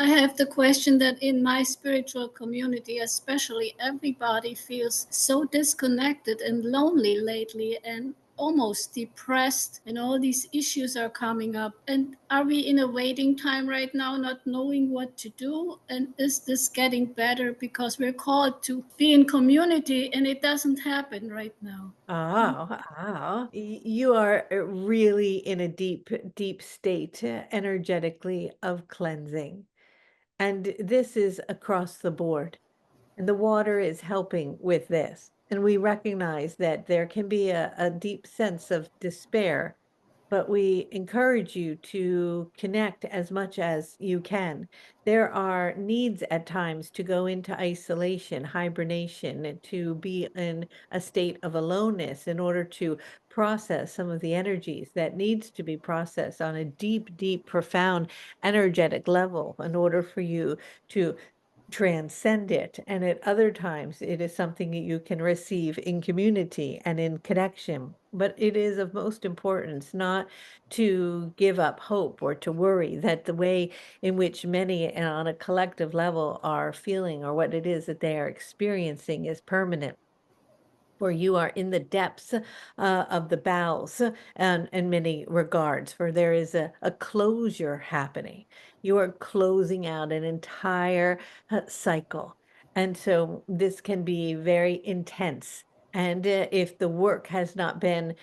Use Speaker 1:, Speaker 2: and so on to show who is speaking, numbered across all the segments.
Speaker 1: have the question that in my spiritual community, especially, everybody feels so disconnected and lonely lately and almost depressed, and all these issues are coming up. And are we in a waiting time right now, not knowing what to do? And is this getting better? Because we're called to be in community and it doesn't happen right now.
Speaker 2: You are really in a deep, deep state energetically of cleansing. And this is across the board. And the water is helping with this. And we recognize that there can be a deep sense of despair, but we encourage you to connect as much as you can. There are needs at times to go into isolation, hibernation, and to be in a state of aloneness in order to process some of the energies that needs to be processed on a deep, deep, profound energetic level in order for you to transcend it. And at other times, it is something that you can receive in community and in connection. But it is of most importance not to give up hope or to worry that the way in which many on a collective level are feeling or what it is that they are experiencing is permanent, for you are in the depths of the bowels and in many regards, for there is a closure happening. You are closing out an entire cycle. And so this can be very intense. And if the work has not been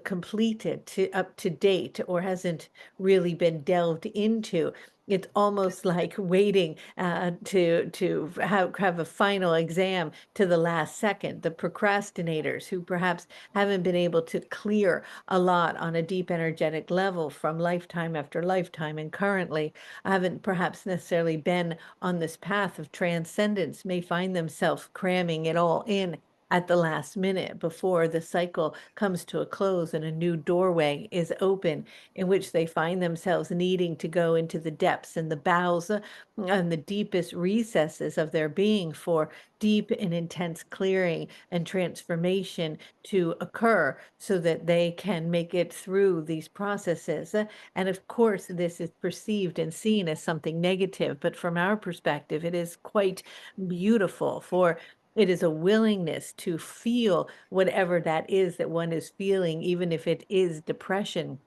Speaker 2: completed to up to date or hasn't really been delved into, it's almost like waiting to have a final exam to the last second. The procrastinators who perhaps haven't been able to clear a lot on a deep energetic level from lifetime after lifetime, and currently haven't perhaps necessarily been on this path of transcendence, may find themselves cramming it all in at the last minute before the cycle comes to a close and a new doorway is open, in which they find themselves needing to go into the depths and the bowels and the deepest recesses of their being for deep and intense clearing and transformation to occur so that they can make it through these processes. And of course, this is perceived and seen as something negative, but from our perspective, it is quite beautiful, for it is a willingness to feel whatever that is that one is feeling, even if it is depression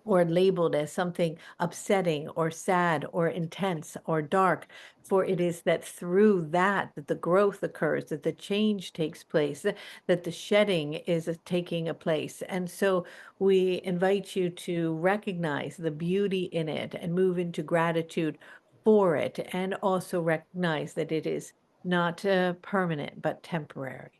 Speaker 2: or labeled as something upsetting or sad or intense or dark. For it is that through that that the growth occurs, that the change takes place, that the shedding is taking a place. And so we invite you to recognize the beauty in it and move into gratitude for it, and also recognize that it is not permanent but temporary.